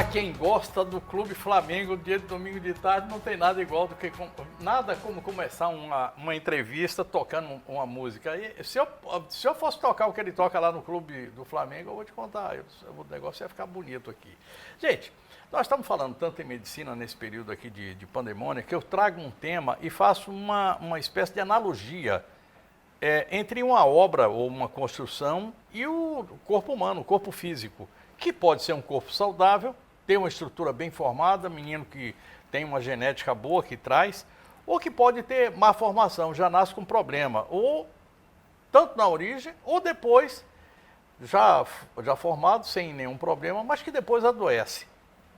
Para quem gosta do Clube Flamengo, dia de domingo de tarde, não tem nada igual do que nada como começar uma entrevista tocando uma música. E se eu fosse tocar o que ele toca lá no Clube do Flamengo, eu vou te contar, o negócio ia ficar bonito aqui. Gente, nós estamos falando tanto em medicina nesse período aqui de pandemônia, que eu trago um tema e faço uma espécie de analogia entre uma obra ou uma construção e o corpo humano, o corpo físico, que pode ser um corpo saudável, ter uma estrutura bem formada, menino que tem uma genética boa que traz, ou que pode ter má formação, já nasce com problema, ou tanto na origem, ou depois, já formado, sem nenhum problema, mas que depois adoece.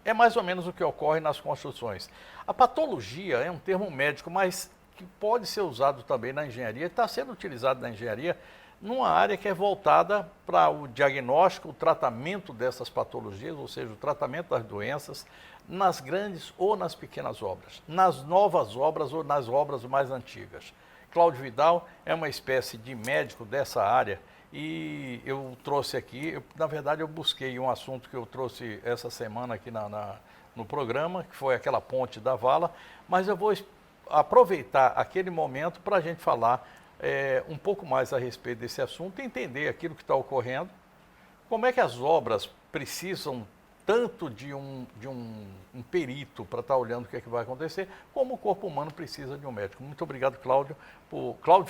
É mais ou menos o que ocorre nas construções. A patologia é um termo médico, mas que pode ser usado também na engenharia, está sendo utilizado na engenharia, numa área que é voltada para o diagnóstico, o tratamento dessas patologias, ou seja, o tratamento das doenças, nas grandes ou nas pequenas obras, nas novas obras ou nas obras mais antigas. Cláudio Vidal é uma espécie de médico dessa área e eu trouxe aqui, na verdade eu busquei um assunto que eu trouxe essa semana aqui no programa, que foi aquela ponte da vala, mas eu vou aproveitar aquele momento para a gente falar um pouco mais a respeito desse assunto, entender aquilo que está ocorrendo, como é que as obras precisam tanto de um perito para estar olhando o que é que vai acontecer, como o corpo humano precisa de um médico. Muito obrigado, Cláudio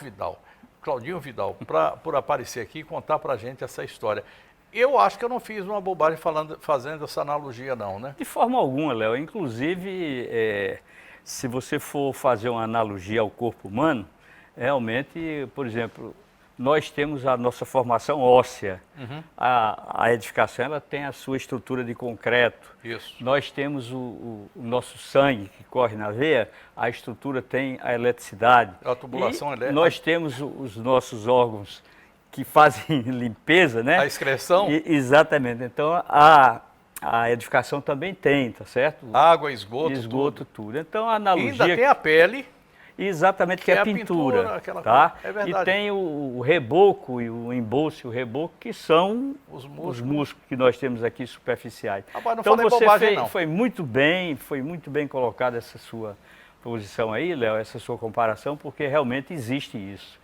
Vidal, Claudinho Vidal, por aparecer aqui e contar para a gente essa história. Eu acho que eu não fiz uma bobagem fazendo essa analogia não, né? De forma alguma, Léo. Inclusive, se você for fazer uma analogia ao corpo humano, realmente, por exemplo, nós temos a nossa formação óssea. Uhum. A edificação ela tem a sua estrutura de concreto. Isso. Nós temos o nosso sangue que corre na veia, a estrutura tem a eletricidade. A tubulação elétrica. Nós temos os nossos órgãos que fazem limpeza, né? A excreção? Exatamente. Então, a edificação também tem, tá certo? Água, esgoto, esgoto, tudo. Então, a analogia... E ainda tem a pele. Exatamente, que é a pintura, tá? É verdade. E tem o reboco e o embolso e o reboco, que são os músculos que nós temos aqui superficiais. Rapaz, não então falei bobagem, não. Foi muito bem colocada essa sua posição aí, Léo, essa sua comparação, porque realmente existe isso.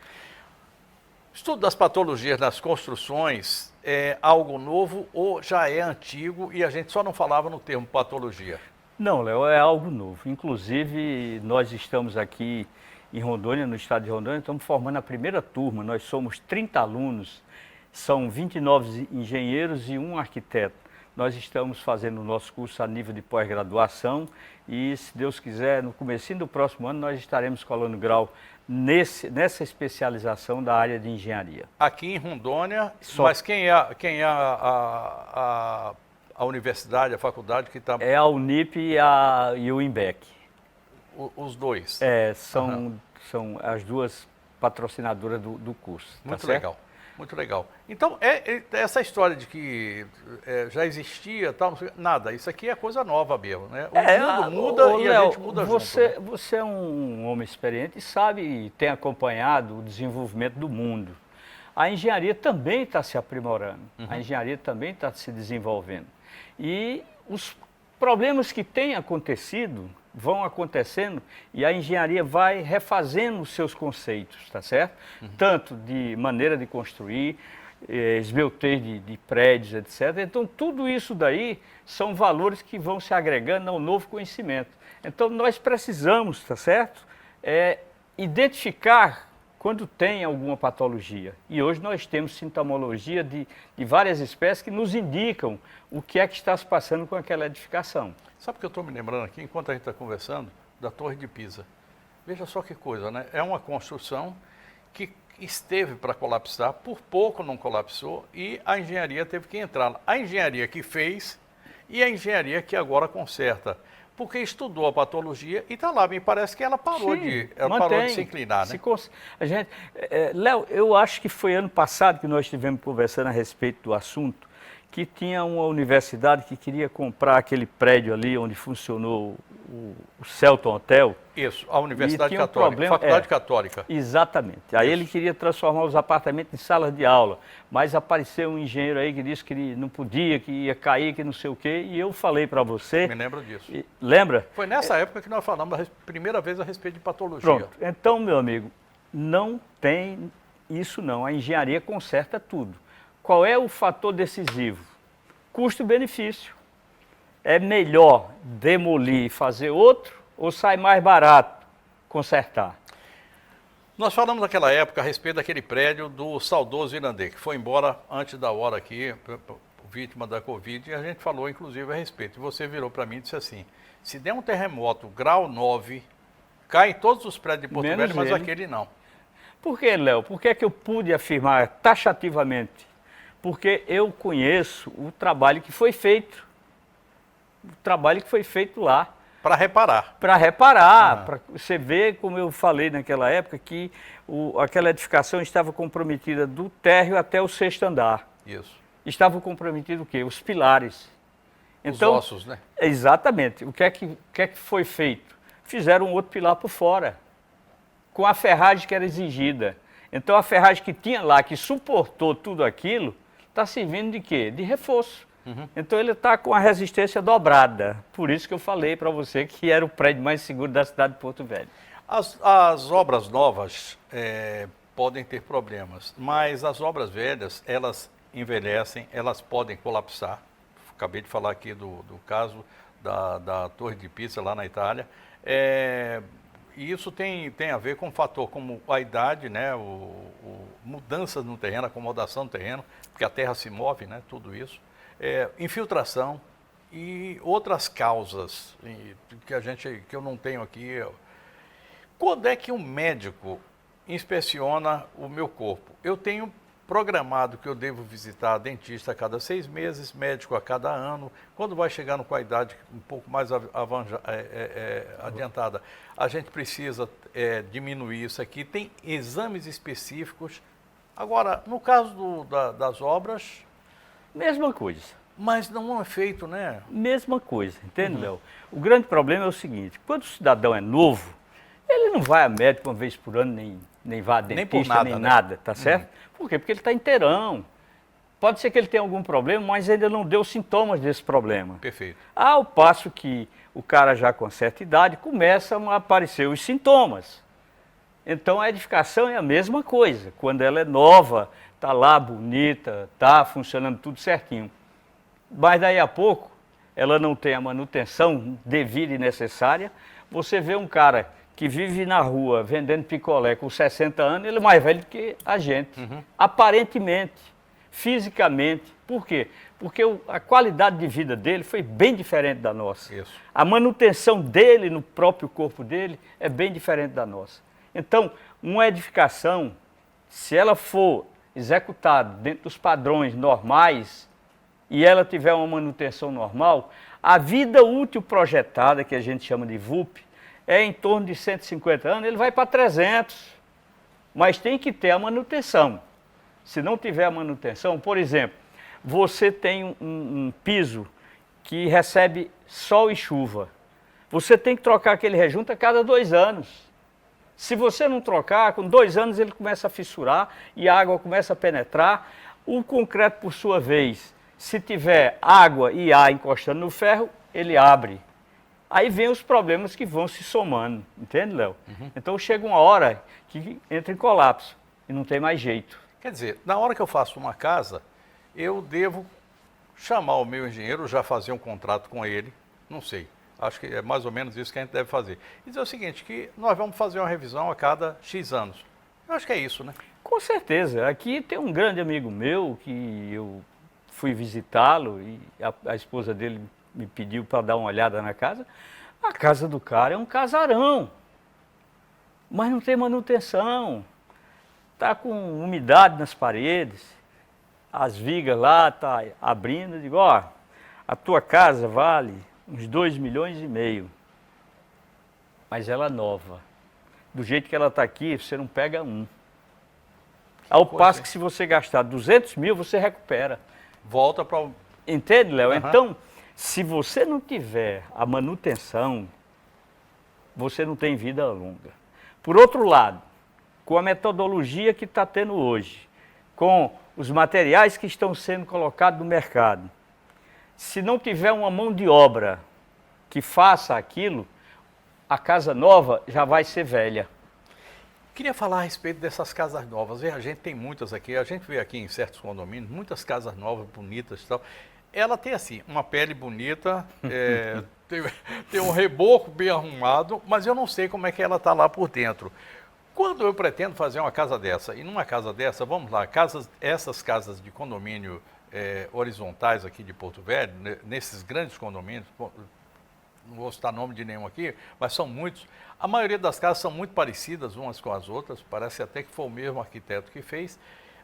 O estudo das patologias nas construções é algo novo ou já é antigo e a gente só não falava no termo patologia? Não, Léo, é algo novo. Inclusive, nós estamos aqui em Rondônia, no estado de Rondônia, estamos formando a primeira turma. Nós somos 30 alunos, são 29 engenheiros e um arquiteto. Nós estamos fazendo o nosso curso a nível de pós-graduação e, se Deus quiser, no comecinho do próximo ano, nós estaremos colando grau nessa especialização da área de engenharia. Aqui em Rondônia, mas quem é a universidade, a faculdade que está... É a Unip e o IMBEC. Os dois? São as duas patrocinadoras do curso. Muito legal, muito legal. Então, essa história de que já existia, tal, nada, isso aqui é coisa nova mesmo, né? O mundo muda e a gente muda junto. Né? Você é um homem experiente e sabe e tem acompanhado o desenvolvimento do mundo. A engenharia também está se aprimorando, a engenharia também está se desenvolvendo. E os problemas que têm acontecido vão acontecendo e a engenharia vai refazendo os seus conceitos, tá certo? Tanto de maneira de construir, esbeltez de prédios, etc. Então, tudo isso daí são valores que vão se agregando ao novo conhecimento. Então, nós precisamos, tá certo? Identificar quando tem alguma patologia. E hoje nós temos sintomologia de várias espécies que nos indicam o que é que está se passando com aquela edificação. Sabe o que eu estou me lembrando aqui, enquanto a gente está conversando, da Torre de Pisa. Veja só que coisa, né? É uma construção que esteve para colapsar, por pouco não colapsou e a engenharia teve que entrar. A engenharia que fez e a engenharia que agora conserta. Porque estudou a patologia e está lá, me parece que ela parou, parou de se inclinar, né? Léo, eu acho que foi ano passado que nós estivemos conversando a respeito do assunto, que tinha uma universidade que queria comprar aquele prédio ali onde funcionou o Celton Hotel. Isso, a Universidade tinha um Católica, problema, Faculdade Católica. Exatamente. Aí ele queria transformar os apartamentos em salas de aula, mas apareceu um engenheiro aí que disse que não podia, que ia cair, que não sei o quê, e eu falei para você... Me lembro disso. Lembra? Foi nessa época que nós falamos a primeira vez a respeito de patologia. Pronto. Então, meu amigo, não tem isso não. A engenharia conserta tudo. Qual é o fator decisivo? Custo-benefício. É melhor demolir e fazer outro ou sai mais barato consertar? Nós falamos naquela época a respeito daquele prédio do saudoso Irandê, que foi embora antes da hora aqui, vítima da Covid, e a gente falou inclusive a respeito. E você virou para mim e disse assim, se der um terremoto grau 9, cai em todos os prédios de Porto Velho, mas aquele não. Por que, Léo? Por que é que eu pude afirmar taxativamente? Porque eu conheço o trabalho que foi feito. O trabalho que foi feito lá. Para reparar. Para reparar. Para você ver, como eu falei naquela época, que aquela edificação estava comprometida do térreo até o sexto andar. Isso. Estava comprometido o quê? Os pilares. Então, os ossos, né? Exatamente. O que é que foi feito? Fizeram um outro pilar por fora, com a ferragem que era exigida. Então a ferragem que tinha lá, que suportou tudo aquilo, está servindo de quê? De reforço. Então ele está com a resistência dobrada. Por isso que eu falei para você que era o prédio mais seguro da cidade de Porto Velho. As obras novas podem ter problemas, mas as obras velhas, elas envelhecem, elas podem colapsar. Acabei de falar aqui do caso da Torre de Pisa lá na Itália. E isso tem a ver com um fator como a idade, né, mudanças no terreno, acomodação no terreno, porque a terra se move, né, tudo isso. Infiltração e outras causas que eu não tenho aqui. Quando é que um médico inspeciona o meu corpo? Eu tenho programado que eu devo visitar dentista a cada 6 meses, médico a cada ano. Quando vai chegando com a idade um pouco mais adiantada, a gente precisa diminuir isso aqui. Tem exames específicos. Agora, no caso das obras... Mesma coisa. Mas não é feito, né? Mesma coisa, entende, Léo? O grande problema é o seguinte, quando o cidadão é novo, ele não vai a médico uma vez por ano, nem vai a dentista, nem nada, tá certo? Por quê? Porque ele está inteirão. Pode ser que ele tenha algum problema, mas ainda não deu sintomas desse problema. Perfeito. Ao passo que o cara já com certa idade começam a aparecer os sintomas. Então a edificação é a mesma coisa. Quando ela é nova, está lá bonita, está funcionando tudo certinho. Mas daí a pouco, ela não tem a manutenção devida e necessária. Você vê um cara que vive na rua vendendo picolé com 60 anos, ele é mais velho que a gente. Aparentemente, fisicamente. Por quê? Porque a qualidade de vida dele foi bem diferente da nossa. Isso. A manutenção dele no próprio corpo dele é bem diferente da nossa. Então, uma edificação, se ela for executada dentro dos padrões normais e ela tiver uma manutenção normal, a vida útil projetada, que a gente chama de VUP, é em torno de 150 anos, ele vai para 300. Mas tem que ter a manutenção. Se não tiver a manutenção, por exemplo, você tem um piso que recebe sol e chuva. Você tem que trocar aquele rejunto a cada 2 anos. Se você não trocar, com 2 anos ele começa a fissurar e a água começa a penetrar. O concreto, por sua vez, se tiver água e ar encostando no ferro, ele abre. Aí vem os problemas que vão se somando, entende, Léo? Então chega uma hora que entra em colapso e não tem mais jeito. Quer dizer, na hora que eu faço uma casa, eu devo chamar o meu engenheiro, já fazer um contrato com ele, não sei. Acho que é mais ou menos isso que a gente deve fazer. E dizer o seguinte, que nós vamos fazer uma revisão a cada X anos. Eu acho que é isso, né? Com certeza. Aqui tem um grande amigo meu que eu fui visitá-lo e a esposa dele me pediu para dar uma olhada na casa. A casa do cara é um casarão, mas não tem manutenção. Está com umidade nas paredes, as vigas lá estão abrindo. Eu digo, ó, a tua casa vale uns 2,5 milhões, mas ela é nova. Do jeito que ela está aqui, você não pega um. Ao passo que se você gastar 200 mil, você recupera. Volta para o... Entende, Léo? Então, se você não tiver a manutenção você não tem vida longa. Por outro lado, com a metodologia que está tendo hoje, com os materiais que estão sendo colocados no mercado, se não tiver uma mão de obra que faça aquilo, a casa nova já vai ser velha. Queria falar a respeito dessas casas novas. A gente tem muitas aqui, a gente vê aqui em certos condomínios, muitas casas novas, bonitas e tal. Ela tem assim, uma pele bonita, tem um reboco bem arrumado, mas eu não sei como é que ela está lá por dentro. Quando eu pretendo fazer uma casa dessa, e numa casa dessa, vamos lá, essas casas de condomínio horizontais aqui de Porto Velho, nesses grandes condomínios, não vou citar nome de nenhum aqui, mas são muitos. A maioria das casas são muito parecidas umas com as outras, parece até que foi o mesmo arquiteto que fez,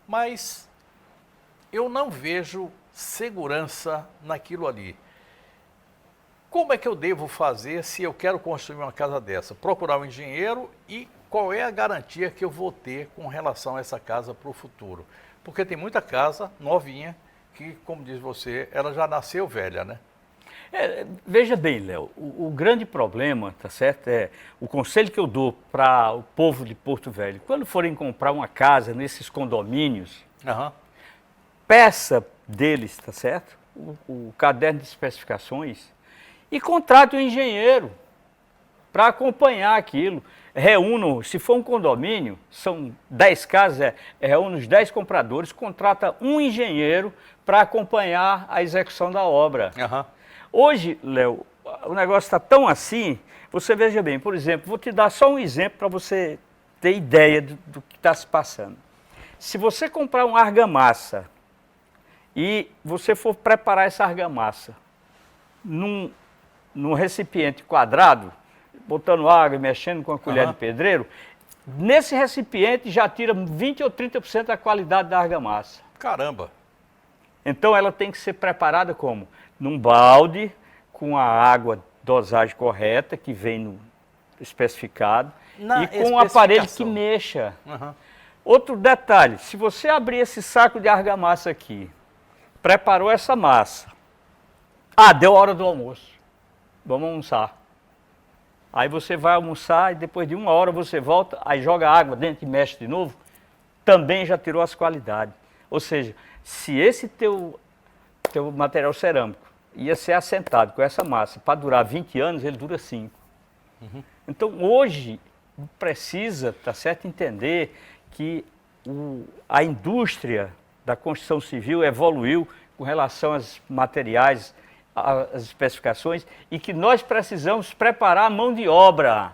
mas eu não vejo segurança naquilo ali. Como é que eu devo fazer se eu quero construir uma casa dessa? Procurar um engenheiro e qual é a garantia que eu vou ter com relação a essa casa para o futuro? Porque tem muita casa novinha que, como diz você, ela já nasceu velha, né? Veja bem, Léo, o grande problema, tá certo, o conselho que eu dou para o povo de Porto Velho, quando forem comprar uma casa nesses condomínios, peça deles, tá certo, o caderno de especificações e contrate um engenheiro para acompanhar aquilo. Reúnam, se for um condomínio, são 10 casas, reúne os 10 compradores, contrata um engenheiro para acompanhar a execução da obra. Hoje, Léo, o negócio está tão assim, você veja bem, por exemplo, vou te dar só um exemplo para você ter ideia do que está se passando. Se você comprar uma argamassa e você for preparar essa argamassa num recipiente quadrado, botando água e mexendo com a colher de pedreiro, nesse recipiente já tira 20 ou 30% da qualidade da argamassa. Caramba! Então ela tem que ser preparada como? Num balde, com a água dosagem correta, que vem no especificado, e com um aparelho que mexa. Outro detalhe, se você abrir esse saco de argamassa aqui, preparou essa massa, deu hora do almoço, vamos almoçar. Aí você vai almoçar e depois de 1 hora você volta, aí joga água dentro e mexe de novo, também já tirou as qualidades. Ou seja, se esse teu material cerâmico ia ser assentado com essa massa para durar 20 anos, ele dura 5. Então hoje precisa, tá certo, entender que a indústria da construção civil evoluiu com relação aos materiais, as especificações, e que nós precisamos preparar a mão de obra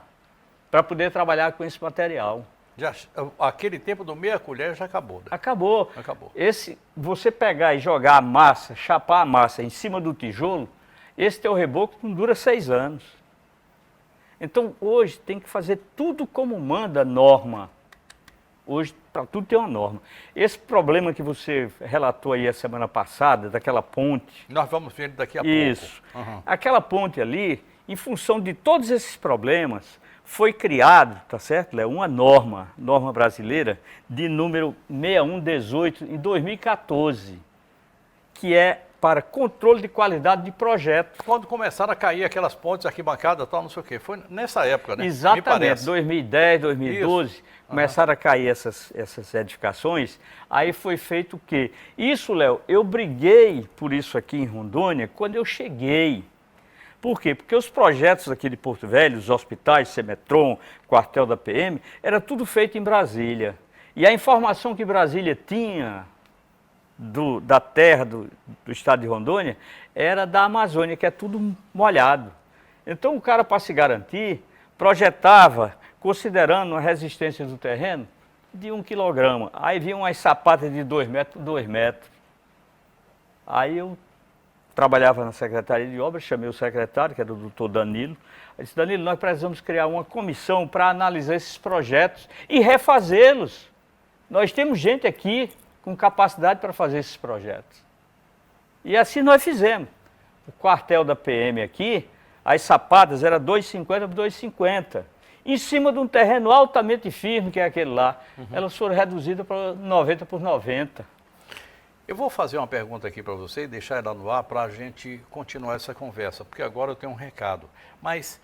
para poder trabalhar com esse material. Aquele tempo do meia colher já acabou, né? Acabou. Você pegar e jogar a massa, chapar a massa em cima do tijolo, esse teu reboco não dura 6 anos. Então hoje tem que fazer tudo como manda a norma. Hoje, para tudo tem uma norma. Esse problema que você relatou aí a semana passada, daquela ponte... Nós vamos ver daqui a pouco. Isso. Aquela ponte ali, em função de todos esses problemas, foi criado, tá certo, Léo, uma norma brasileira de número 6118 em 2014, que é para controle de qualidade de projeto. Quando começaram a cair aquelas pontes, arquibancadas, tal, não sei o quê, foi nessa época, né? Exatamente, 2010, 2012, começaram a cair essas edificações, aí foi feito o quê? Isso, Léo, eu briguei por isso aqui em Rondônia quando eu cheguei. Por quê? Porque os projetos aqui de Porto Velho, os hospitais, Semetron, quartel da PM, era tudo feito em Brasília. E a informação que Brasília tinha da terra do estado de Rondônia era da Amazônia, que é tudo molhado. Então o cara, para se garantir, projetava, considerando a resistência do terreno, de 1 quilograma. Aí vinha umas sapatas de 2 metros por 2 metros. Aí eu trabalhava na Secretaria de Obras, chamei o secretário, que era o doutor Danilo. Eu disse: Danilo, nós precisamos criar uma comissão para analisar esses projetos e refazê-los. Nós temos gente aqui com capacidade para fazer esses projetos. E assim nós fizemos. O quartel da PM aqui, as sapatas eram 2,50 por 2,50. Em cima de um terreno altamente firme, que é aquele lá. Elas foram reduzidas para 90 por 90. Eu vou fazer uma pergunta aqui para você e deixar ela no ar para a gente continuar essa conversa, porque agora eu tenho um recado. Mas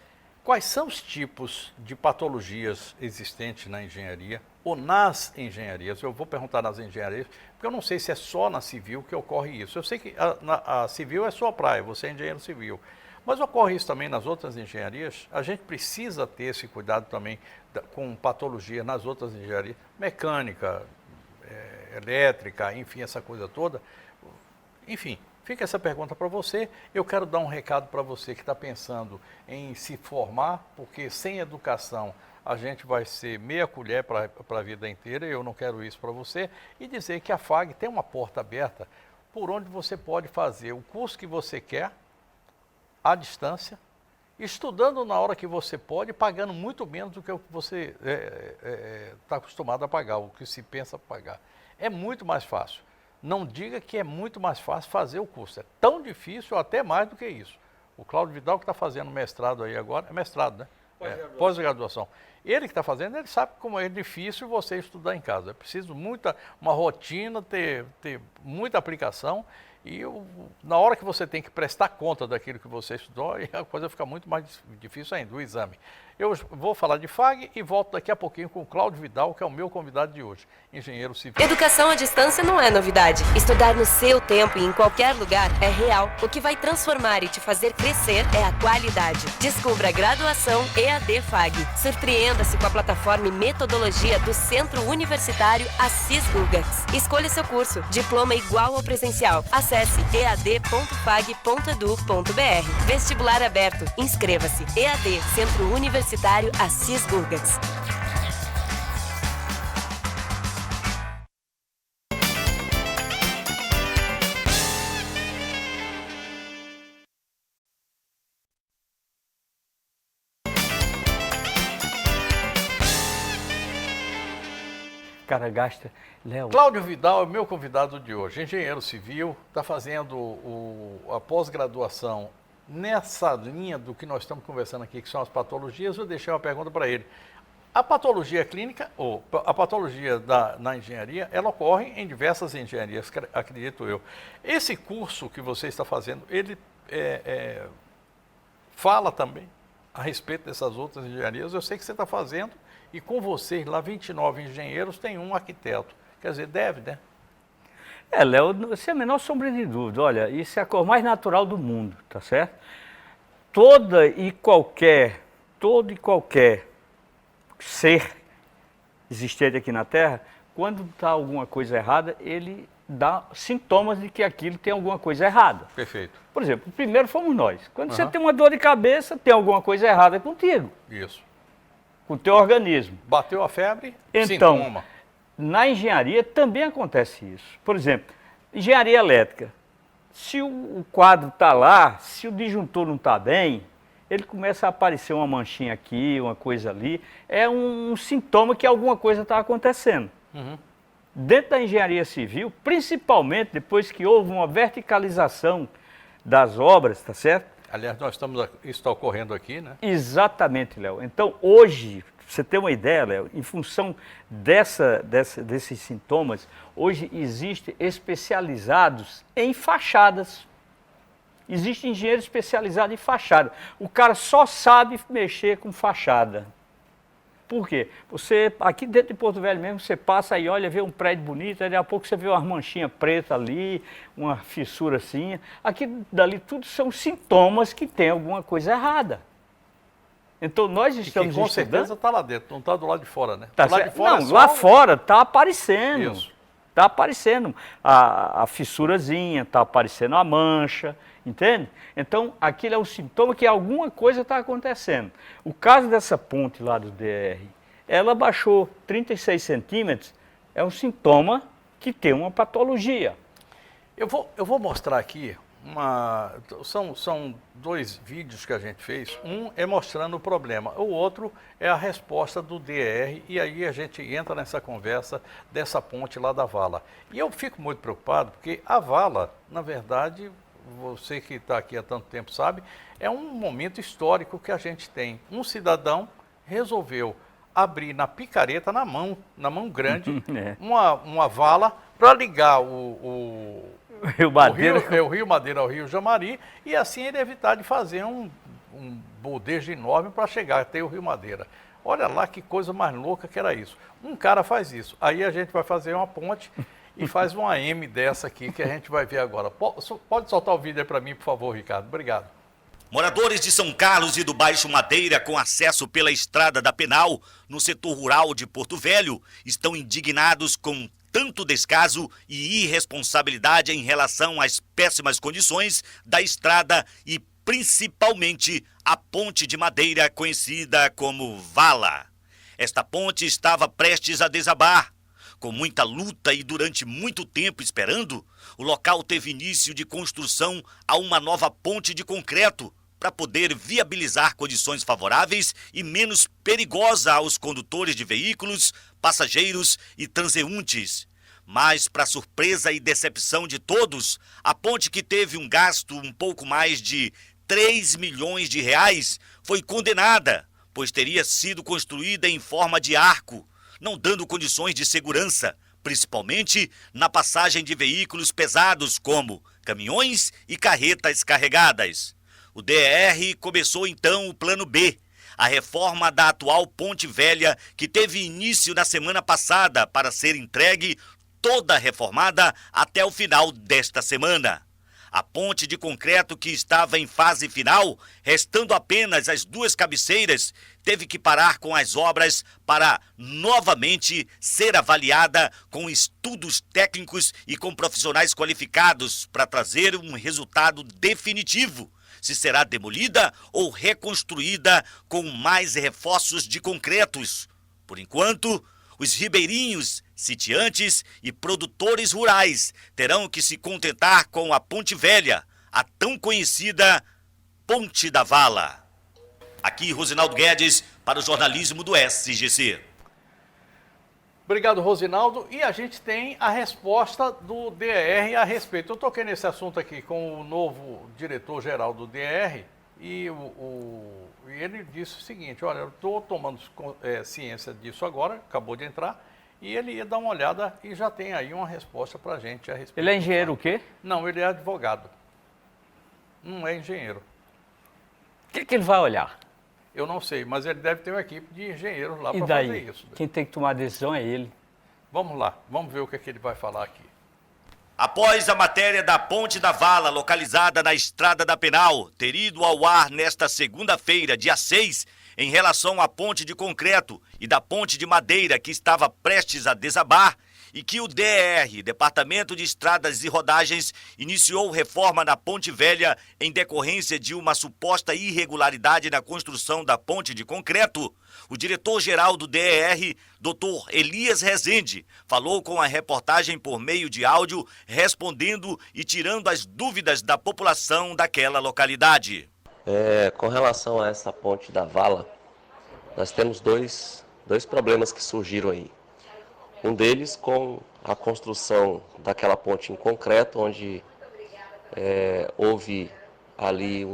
quais são os tipos de patologias existentes na engenharia ou nas engenharias? Eu vou perguntar nas engenharias, porque eu não sei se é só na civil que ocorre isso. Eu sei que a civil é sua praia, você é engenheiro civil. Mas ocorre isso também nas outras engenharias? A gente precisa ter esse cuidado também com patologia nas outras engenharias, mecânica, elétrica, enfim, essa coisa toda. Enfim, fica essa pergunta para você. Eu quero dar um recado para você que está pensando em se formar, porque sem educação a gente vai ser meia colher para a vida inteira, e eu não quero isso para você, e dizer que a FAG tem uma porta aberta por onde você pode fazer o curso que você quer, à distância, estudando na hora que você pode, pagando muito menos do que o que você está acostumado a pagar, o que se pensa pagar. É muito mais fácil. Não diga que é muito mais fácil fazer o curso. É tão difícil, ou até mais do que isso. O Cláudio Vidal, que está fazendo mestrado aí agora, é mestrado, né? Pós-graduação. Ele que está fazendo, ele sabe como é difícil você estudar em casa. É preciso uma rotina, ter muita aplicação. E na hora que você tem que prestar conta daquilo que você estudou, a coisa fica muito mais difícil ainda, o exame. Eu vou falar de FAG e volto daqui a pouquinho com o Cláudio Vidal, que é o meu convidado de hoje, engenheiro civil. Educação à distância não é novidade. Estudar no seu tempo e em qualquer lugar é real. O que vai transformar e te fazer crescer é a qualidade. Descubra a graduação EAD FAG. Surpreenda-se com a plataforma e metodologia do Centro Universitário Assis Gugax. Escolha seu curso. Diploma igual ao presencial. Acesse ead.fag.edu.br. Vestibular aberto. Inscreva-se. EAD, Centro Universitário Assis Gugax. Cara, gasta... Léo... Cláudio Vidal é o meu convidado de hoje, engenheiro civil, está fazendo a pós-graduação nessa linha do que nós estamos conversando aqui, que são as patologias. Eu deixei uma pergunta para ele. A patologia clínica, ou a patologia na engenharia, ela ocorre em diversas engenharias, acredito eu. Esse curso que você está fazendo, ele fala também a respeito dessas outras engenharias. Eu sei que você está fazendo, e com vocês lá, 29 engenheiros, tem um arquiteto. Quer dizer, deve, né? Léo, sem a menor sombra de dúvida, olha, isso é a cor mais natural do mundo, tá certo? Todo e qualquer ser existente aqui na Terra, quando está alguma coisa errada, ele dá sintomas de que aquilo tem alguma coisa errada. Perfeito. Por exemplo, o primeiro fomos nós. Quando você tem uma dor de cabeça, tem alguma coisa errada contigo. Isso. Com o teu organismo. Bateu a febre, então, sintoma. Na engenharia também acontece isso. Por exemplo, engenharia elétrica. Se o quadro está lá, se o disjuntor não está bem, ele começa a aparecer uma manchinha aqui, uma coisa ali. É um sintoma que alguma coisa está acontecendo. Uhum. Dentro da engenharia civil, principalmente depois que houve uma verticalização das obras, tá certo? Aliás, isso está ocorrendo aqui, né? Exatamente, Léo. Então, hoje, pra você ter uma ideia, Léo, em função desses sintomas, hoje existem especializados em fachadas. Existe engenheiro especializado em fachada. O cara só sabe mexer com fachada. Por quê? Você, aqui dentro de Porto Velho mesmo, você passa aí, olha, vê um prédio bonito, aí daqui a pouco você vê uma manchinha preta ali, uma fissura assim. Aqui, dali, tudo são sintomas que tem alguma coisa errada. Então, nós estamos com certeza está lá dentro, não está do lado de fora, né? Tá do lado de fora não, lá fora está aparecendo. Isso. Está aparecendo a fissurazinha, está aparecendo a mancha, entende? Então, aquilo é um sintoma que alguma coisa está acontecendo. O caso dessa ponte lá do DR, ela baixou 36 centímetros, é um sintoma que tem uma patologia. Eu vou mostrar aqui, são dois vídeos que a gente fez. Um é mostrando o problema, o outro é a resposta do DR, e aí a gente entra nessa conversa dessa ponte lá da vala. E eu fico muito preocupado, porque a vala, na verdade, você que está aqui há tanto tempo sabe, é um momento histórico que a gente tem. Um cidadão resolveu abrir na picareta, na mão grande, uma vala para ligar o Rio Madeira ao Rio Jamari, e assim ele evitar de fazer um bodejo enorme para chegar até o Rio Madeira. Olha lá que coisa mais louca que era isso. Um cara faz isso, aí a gente vai fazer uma ponte e faz uma M dessa aqui que a gente vai ver agora. Pode soltar o vídeo aí para mim, por favor, Ricardo. Obrigado. Moradores de São Carlos e do Baixo Madeira, com acesso pela Estrada da Penal, no setor rural de Porto Velho, estão indignados com tanto descaso e irresponsabilidade em relação às péssimas condições da estrada e principalmente a ponte de madeira conhecida como vala. Esta ponte estava prestes a desabar. Com muita luta e durante muito tempo esperando, o local teve início de construção a uma nova ponte de concreto para poder viabilizar condições favoráveis e menos perigosa aos condutores de veículos, passageiros e transeuntes. Mas, para surpresa e decepção de todos, a ponte, que teve um gasto um pouco mais de 3 milhões de reais, foi condenada, pois teria sido construída em forma de arco, não dando condições de segurança, principalmente na passagem de veículos pesados como caminhões e carretas carregadas. O DER começou então o plano B, a reforma da atual Ponte Velha, que teve início na semana passada para ser entregue toda reformada até o final desta semana. A ponte de concreto, que estava em fase final, restando apenas as 2 cabeceiras, teve que parar com as obras para novamente ser avaliada com estudos técnicos e com profissionais qualificados para trazer um resultado definitivo, se será demolida ou reconstruída com mais reforços de concretos. Por enquanto, os ribeirinhos, sitiantes e produtores rurais terão que se contentar com a Ponte Velha, a tão conhecida Ponte da Vala. Aqui, Rosinaldo Guedes, para o jornalismo do SGC. Obrigado, Rosinaldo. E a gente tem a resposta do DER a respeito. Eu toquei nesse assunto aqui com o novo diretor-geral do DER e ele disse o seguinte: olha, eu estou tomando ciência disso agora, acabou de entrar, e ele ia dar uma olhada e já tem aí uma resposta para a gente a respeito. Ele é engenheiro o quê? Não, ele é advogado. Não é engenheiro. O que ele vai olhar? Eu não sei, mas ele deve ter uma equipe de engenheiros lá E para daí? fazer isso. Quem tem que tomar a decisão é ele. Vamos lá, vamos ver o que é que ele vai falar aqui. Após a matéria da Ponte da Vala, localizada na Estrada da Penal, ter ido ao ar nesta segunda-feira, dia 6, em relação à ponte de concreto e da ponte de madeira que estava prestes a desabar, e que o DER, Departamento de Estradas e Rodagens, iniciou reforma na Ponte Velha em decorrência de uma suposta irregularidade na construção da ponte de concreto, o diretor-geral do DER, Dr. Elias Rezende, falou com a reportagem por meio de áudio, respondendo e tirando as dúvidas da população daquela localidade. Com relação a essa ponte da Vala, nós temos dois problemas que surgiram aí. Um deles com a construção daquela ponte em concreto, onde houve ali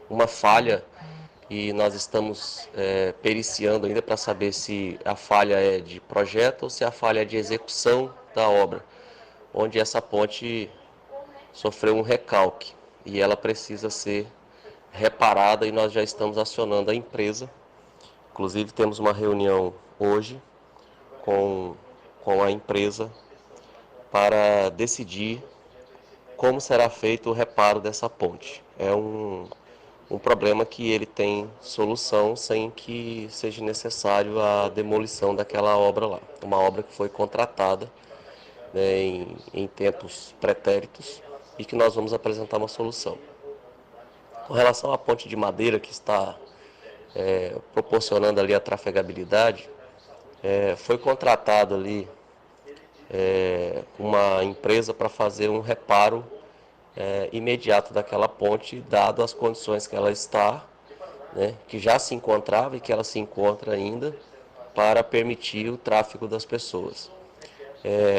uma falha, e nós estamos periciando ainda para saber se a falha é de projeto ou se a falha é de execução da obra, onde essa ponte sofreu um recalque e ela precisa ser reparada, e nós já estamos acionando a empresa. Inclusive temos uma reunião hoje com a empresa para decidir como será feito o reparo dessa ponte. É um problema que ele tem solução sem que seja necessário a demolição daquela obra lá. Uma obra que foi contratada, né, em tempos pretéritos, e que nós vamos apresentar uma solução. Com relação à ponte de madeira, que está proporcionando ali a trafegabilidade, foi contratado ali uma empresa para fazer um reparo imediato daquela ponte, dado as condições que ela está, né, que já se encontrava e que ela se encontra ainda, para permitir o tráfego das pessoas.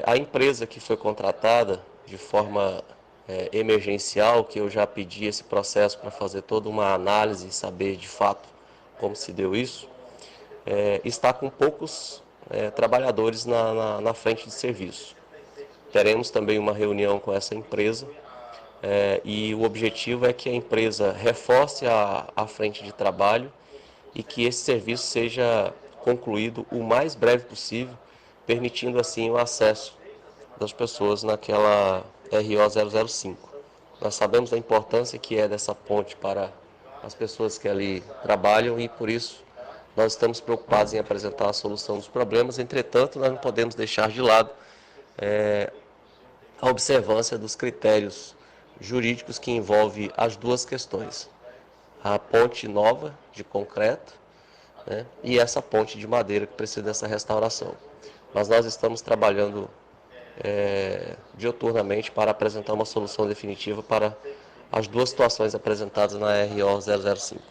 A empresa que foi contratada de forma emergencial, que eu já pedi esse processo para fazer toda uma análise e saber de fato como se deu isso, está com poucos trabalhadores na frente de serviço. Teremos também uma reunião com essa empresa e o objetivo é que a empresa reforce a frente de trabalho e que esse serviço seja concluído o mais breve possível, permitindo assim o acesso das pessoas naquela RO 005. Nós sabemos da importância que é dessa ponte para as pessoas que ali trabalham e por isso nós estamos preocupados em apresentar a solução dos problemas. Entretanto, nós não podemos deixar de lado a observância dos critérios jurídicos que envolvem as duas questões. A ponte nova de concreto, né, e essa ponte de madeira que precisa dessa restauração. Mas nós estamos trabalhando diuturnamente para apresentar uma solução definitiva para as duas situações apresentadas na RO 005.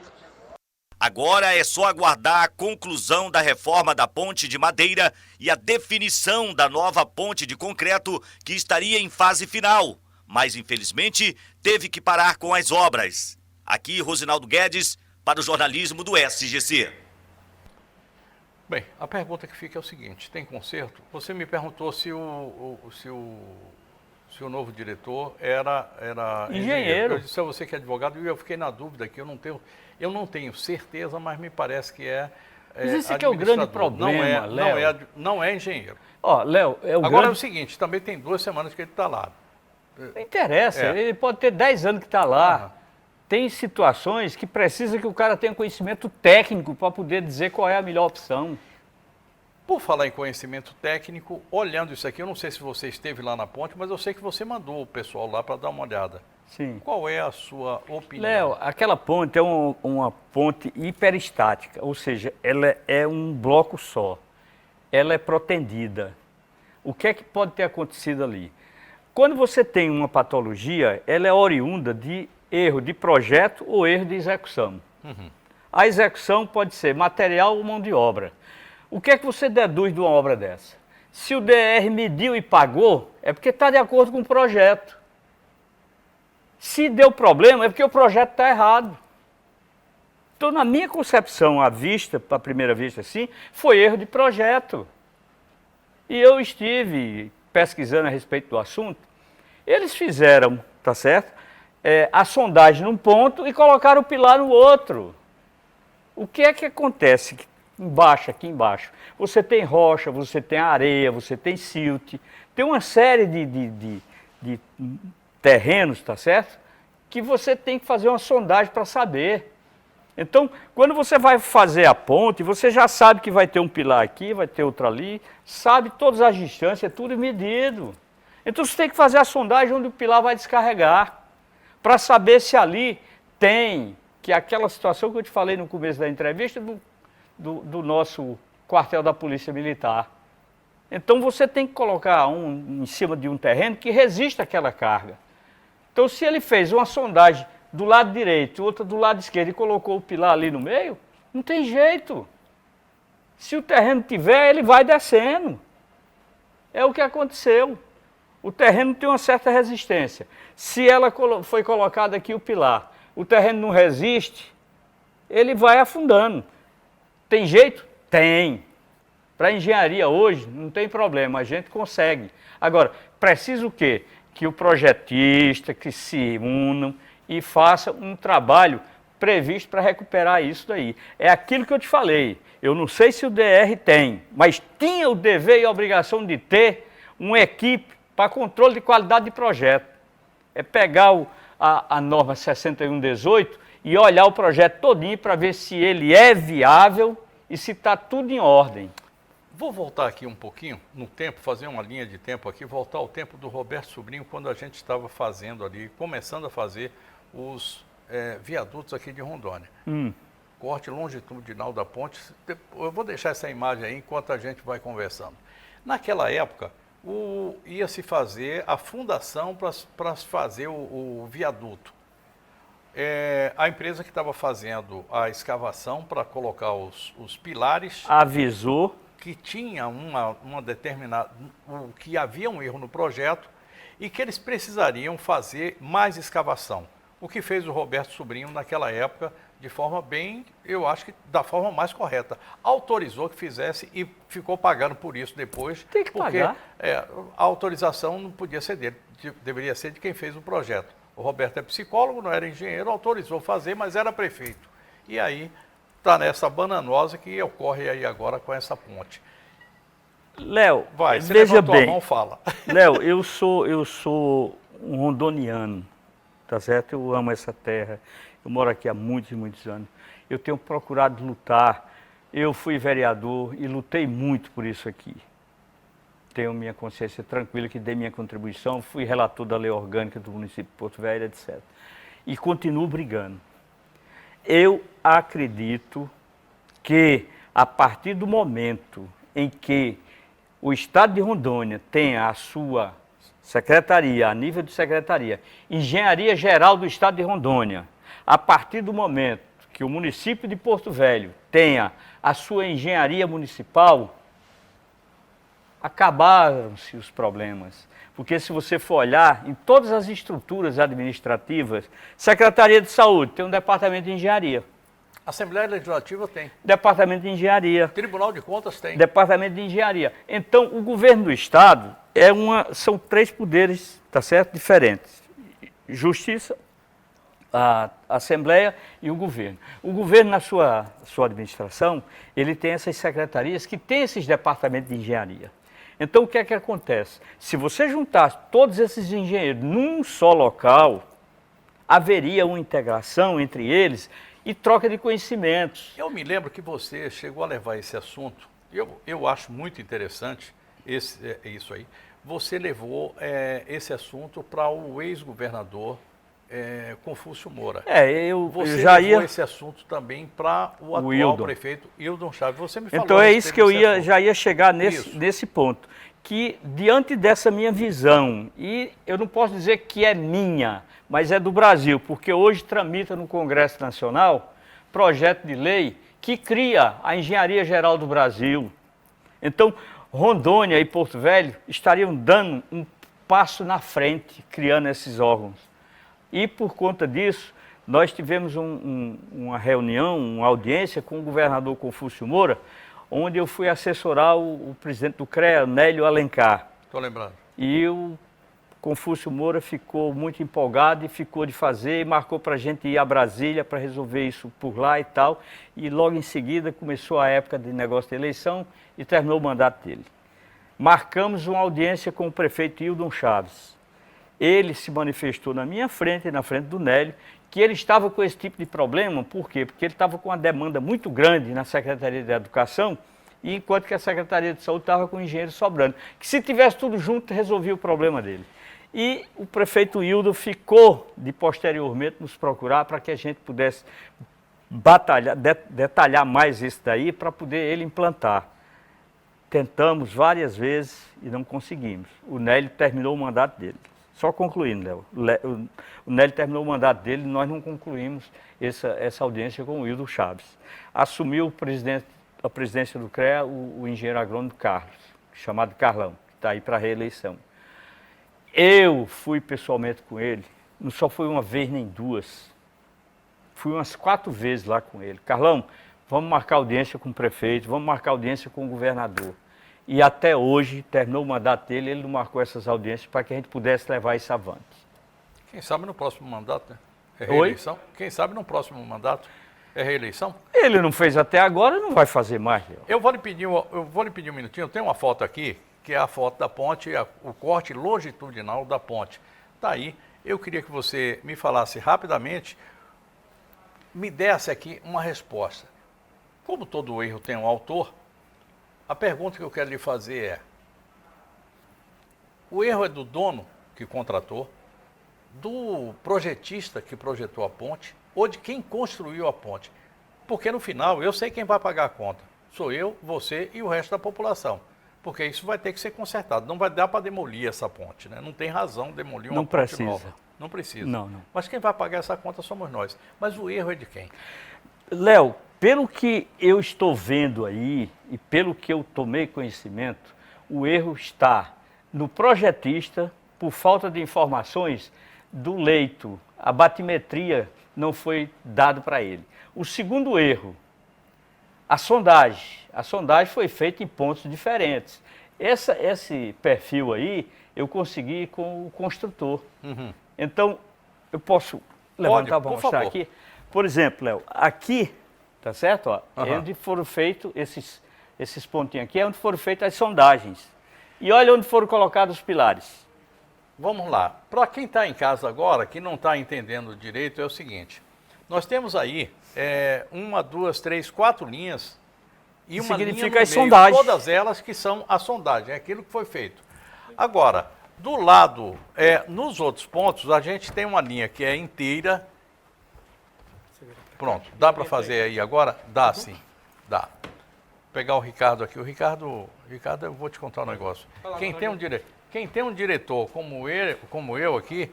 Agora é só aguardar a conclusão da reforma da ponte de madeira e a definição da nova ponte de concreto, que estaria em fase final, mas infelizmente teve que parar com as obras. Aqui, Rosinaldo Guedes, para o jornalismo do SGC. Bem, a pergunta que fica é o seguinte, tem conserto? Você me perguntou se o novo diretor era engenheiro. Eu disse a você que é advogado e eu fiquei na dúvida aqui, eu não tenho certeza, mas me parece que é Mas esse aqui é o grande problema, Léo. Não é engenheiro. Ó, Léo, Agora é o seguinte, também tem 2 semanas que ele está lá. Não interessa, ele pode ter 10 anos que está lá. Tem situações que precisa que o cara tenha conhecimento técnico para poder dizer qual é a melhor opção. Por falar em conhecimento técnico, olhando isso aqui, eu não sei se você esteve lá na ponte, mas eu sei que você mandou o pessoal lá para dar uma olhada. Sim. Qual é a sua opinião? Léo, aquela ponte é uma ponte hiperestática, ou seja, ela é um bloco só. Ela é protendida. O que é que pode ter acontecido ali? Quando você tem uma patologia, ela é oriunda de erro de projeto ou erro de execução. A execução pode ser material ou mão de obra. O que é que você deduz de uma obra dessa? Se o DR mediu e pagou, é porque está de acordo com o projeto. Se deu problema, é porque o projeto está errado. Então, na minha concepção, à vista, à primeira vista assim, foi erro de projeto. E eu estive pesquisando a respeito do assunto. Eles fizeram, tá certo? A sondagem num ponto e colocaram o pilar no outro. O que é que acontece aqui embaixo? Você tem rocha, você tem areia, você tem silt, tem uma série de terrenos, tá certo? Que você tem que fazer uma sondagem para saber. Então, quando você vai fazer a ponte, você já sabe que vai ter um pilar aqui, vai ter outro ali, sabe todas as distâncias, é tudo medido. Então, você tem que fazer a sondagem onde o pilar vai descarregar, para saber se ali tem, que é aquela situação que eu te falei no começo da entrevista, do nosso quartel da Polícia Militar. Então, você tem que colocar em cima de um terreno que resista àquela carga. Então, se ele fez uma sondagem do lado direito, outra do lado esquerdo e colocou o pilar ali no meio, não tem jeito. Se o terreno tiver, ele vai descendo. É o que aconteceu. O terreno tem uma certa resistência. Se ela foi colocada aqui o pilar, o terreno não resiste, ele vai afundando. Tem jeito? Tem. Para a engenharia hoje não tem problema, a gente consegue. Agora, precisa o quê? Que o projetista, que se unam e façam um trabalho previsto para recuperar isso daí. É aquilo que eu te falei. Eu não sei se o DR tem, mas tinha o dever e a obrigação de ter uma equipe para controle de qualidade de projeto. É pegar a norma 6118 e olhar o projeto todinho para ver se ele é viável e se está tudo em ordem. Vou voltar aqui um pouquinho no tempo, fazer uma linha de tempo aqui, voltar ao tempo do Roberto Sobrinho, quando a gente estava fazendo ali, começando a fazer os viadutos aqui de Rondônia. Corte longitudinal da ponte. Eu vou deixar essa imagem aí enquanto a gente vai conversando. Naquela época, ia se fazer a fundação para fazer o viaduto. A empresa que estava fazendo a escavação para colocar os pilares... Avisou que tinha uma determinada... que havia um erro no projeto e que eles precisariam fazer mais escavação. O que fez o Roberto Sobrinho naquela época de forma bem, eu acho que da forma mais correta. Autorizou que fizesse e ficou pagando por isso depois. Tem que pagar. A autorização não podia ser dele, deveria ser de quem fez o projeto. O Roberto é psicólogo, não era engenheiro, autorizou fazer, mas era prefeito. E aí está nessa bananosa que ocorre aí agora com essa ponte. Léo, Vai, você veja levantou a bem, mão, fala. Léo, eu sou um rondoniano, tá certo? Eu amo essa terra, eu moro aqui há muitos e muitos anos. Eu tenho procurado lutar, eu fui vereador e lutei muito por isso aqui. Tenho minha consciência tranquila que dei minha contribuição, fui relator da lei orgânica do município de Porto Velho, etc. E continuo brigando. Eu acredito que a partir do momento em que o Estado de Rondônia tenha a sua secretaria, a nível de secretaria, Engenharia Geral do Estado de Rondônia, a partir do momento que o município de Porto Velho tenha a sua engenharia municipal, acabaram-se os problemas. Porque se você for olhar em todas as estruturas administrativas, Secretaria de Saúde tem um departamento de engenharia. Assembleia Legislativa tem. Departamento de engenharia. Tribunal de Contas tem. Departamento de engenharia. Então, o governo do Estado são 3 poderes, tá certo? Diferentes. Justiça, a Assembleia e o governo. O governo, na sua administração, ele tem essas secretarias que têm esses departamentos de engenharia. Então, o que é que acontece? Se você juntar todos esses engenheiros num só local, haveria uma integração entre eles e troca de conhecimentos. Eu me lembro que você chegou a levar esse assunto, eu acho muito interessante isso aí. Você levou esse assunto para o ex-governador Confúcio Moura. Você já levou ia esse assunto também para o atual Hildon. prefeito Hildon Chaves. Você me falou Então é a isso que respeito eu desse já ia chegar Isso. nesse ponto. Que diante dessa minha visão, e eu não posso dizer que é minha, mas é do Brasil, porque hoje tramita no Congresso Nacional projeto de lei que cria a Engenharia Geral do Brasil. Então, Rondônia e Porto Velho estariam dando um passo na frente, criando esses órgãos. E por conta disso, nós tivemos uma reunião, uma audiência com o governador Confúcio Moura, onde eu fui assessorar o presidente do CREA, Nélio Alencar. Estou lembrando. E o Confúcio Moura ficou muito empolgado e ficou de fazer e marcou para a gente ir a Brasília para resolver isso por lá e tal. E logo em seguida começou a época de negócio de eleição e terminou o mandato dele. Marcamos uma audiência com o prefeito Hildon Chaves. Ele se manifestou na minha frente e na frente do Nélio que ele estava com esse tipo de problema. Por quê? Porque ele estava com uma demanda muito grande na Secretaria de Educação, e enquanto que a Secretaria de Saúde estava com engenheiro sobrando. Que se tivesse tudo junto, resolvia o problema dele. E o prefeito Hildon ficou de posteriormente nos procurar para que a gente pudesse detalhar mais isso daí para poder ele implantar. Tentamos várias vezes e não conseguimos. O Nélio terminou o mandato dele. Só concluindo, Léo. O Nélio terminou o mandato dele e nós não concluímos essa audiência com o Hildon Chaves. Assumiu a presidência do CREA o engenheiro agrônomo Carlos, chamado Carlão, que está aí para a reeleição. Eu fui pessoalmente com ele, não só fui uma vez nem duas, fui umas 4 vezes lá com ele. Carlão, vamos marcar audiência com o prefeito, vamos marcar audiência com o governador. E até hoje, terminou o mandato dele, ele não marcou essas audiências para que a gente pudesse levar isso avante. Quem sabe no próximo mandato, né? É Oi? reeleição? Quem sabe no próximo mandato é reeleição? Ele não fez até agora, não vai fazer mais. Léo. Eu vou lhe pedir um minutinho. Tem uma foto aqui, que é a foto da ponte, o corte longitudinal da ponte. Está aí. Eu queria que você me falasse rapidamente, me desse aqui uma resposta. Como todo erro tem um autor, a pergunta que eu quero lhe fazer é: o erro é do dono que contratou, do projetista que projetou a ponte, ou de quem construiu a ponte? Porque no final eu sei quem vai pagar a conta. Sou eu, você e o resto da população. Porque isso vai ter que ser consertado. Não vai dar para demolir essa ponte, né? Não tem razão demolir uma ponte nova. Não precisa. Não. Mas quem vai pagar essa conta somos nós. Mas o erro é de quem? Léo, pelo que eu estou vendo aí e pelo que eu tomei conhecimento, o erro está no projetista, por falta de informações do leito. A batimetria não foi dado para ele. O segundo erro, a sondagem. A sondagem foi feita em pontos diferentes. Esse perfil aí eu consegui com o construtor. Uhum. Então, Eu posso levantar para por mostrar favor. aqui? Por exemplo, Léo, aqui, tá certo? Ó, é Aham. onde foram feitos esses pontinhos aqui, é onde foram feitas as sondagens. E olha onde foram colocados os pilares. Vamos lá. Para quem está em casa agora, que não está entendendo direito, é o seguinte. Nós temos aí 1, 2, 3, 4 linhas e uma linha no Significa as meio, sondagens. todas elas que são a sondagem, é aquilo que foi feito. Agora, do lado, nos outros pontos, a gente tem uma linha que é inteira. Pronto, dá para fazer aí agora? Dá sim, dá. Vou pegar o Ricardo aqui. O Ricardo, eu vou te contar um negócio. Quem tem um diretor como eu aqui,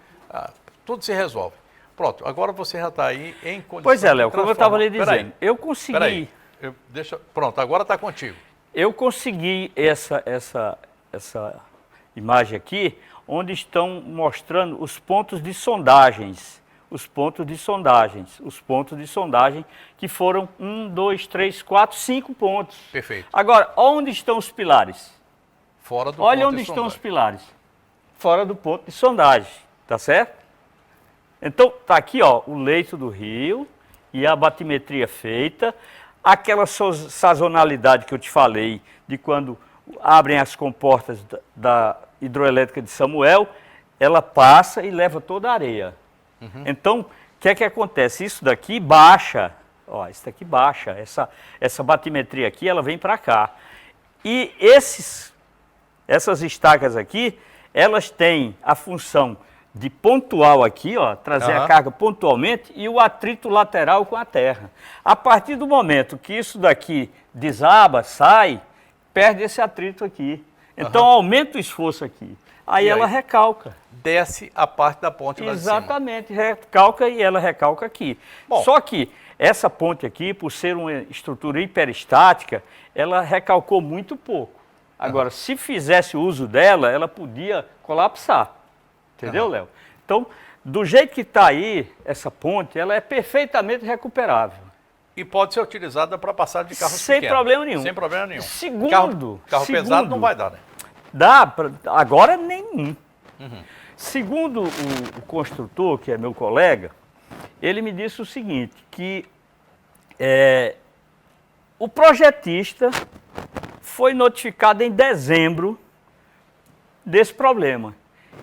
tudo se resolve. Pronto, agora você já está aí em condição. Pois é, Léo, de como eu estava lhe transformar. dizendo, eu consegui... Peraí, pronto, agora está contigo. Eu consegui essa imagem aqui, onde estão mostrando os pontos de sondagens. Os pontos de sondagem que foram 1, 2, 3, 4, 5 pontos. Perfeito. Agora, onde estão os pilares? Fora do Olha ponto onde de estão os sondagem. pilares. Fora do ponto de sondagem, tá certo? Então, tá aqui, ó, o leito do rio e a batimetria feita, aquela sazonalidade que eu te falei, de quando abrem as comportas da hidroelétrica de Samuel, ela passa e leva toda a areia. Então, o que é que acontece? Isso daqui baixa, ó, isso daqui baixa, essa batimetria aqui, ela vem para cá. E essas estacas aqui, elas têm a função de pontual aqui, ó, trazer a carga pontualmente e o atrito lateral com a terra. A partir do momento que isso daqui desaba, sai, perde esse atrito aqui. Então aumenta o esforço aqui. Aí ela recalca. Desce a parte da ponte lá de cima. Exatamente, recalca e ela recalca aqui. Bom. Só que essa ponte aqui, por ser uma estrutura hiperestática, ela recalcou muito pouco. Agora, se fizesse uso dela, ela podia colapsar. Entendeu, Léo? Então, do jeito que está aí, essa ponte, ela é perfeitamente recuperável. E pode ser utilizada para passar de carros Sem pequenos. problema nenhum. Sem problema nenhum. Segundo, Carro pesado não vai dar, né? Dá, agora nenhum. Segundo o construtor, que é meu colega, ele me disse o seguinte, que o projetista foi notificado em dezembro desse problema.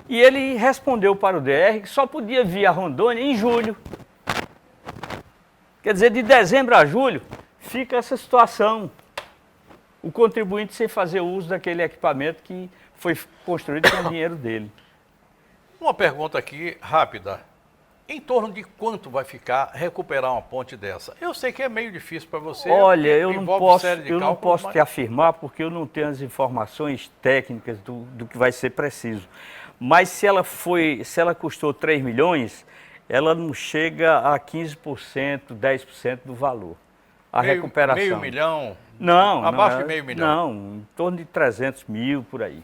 E ele respondeu para o DR que só podia vir a Rondônia em julho. Quer dizer, de dezembro a julho, fica essa situação. O contribuinte sem fazer uso daquele equipamento que foi construído com o dinheiro dele. Uma pergunta aqui, rápida. Em torno de quanto vai ficar recuperar uma ponte dessa? Eu sei que é meio difícil para você. Olha, eu não envolve série de posso cálculos, mas te afirmar porque eu não tenho as informações técnicas do que vai ser preciso. Mas se ela custou 3 milhões, ela não chega a 15%, 10% do valor. A recuperação. Meio milhão? Não. Abaixo de meio milhão? Não, em torno de 300 mil por aí.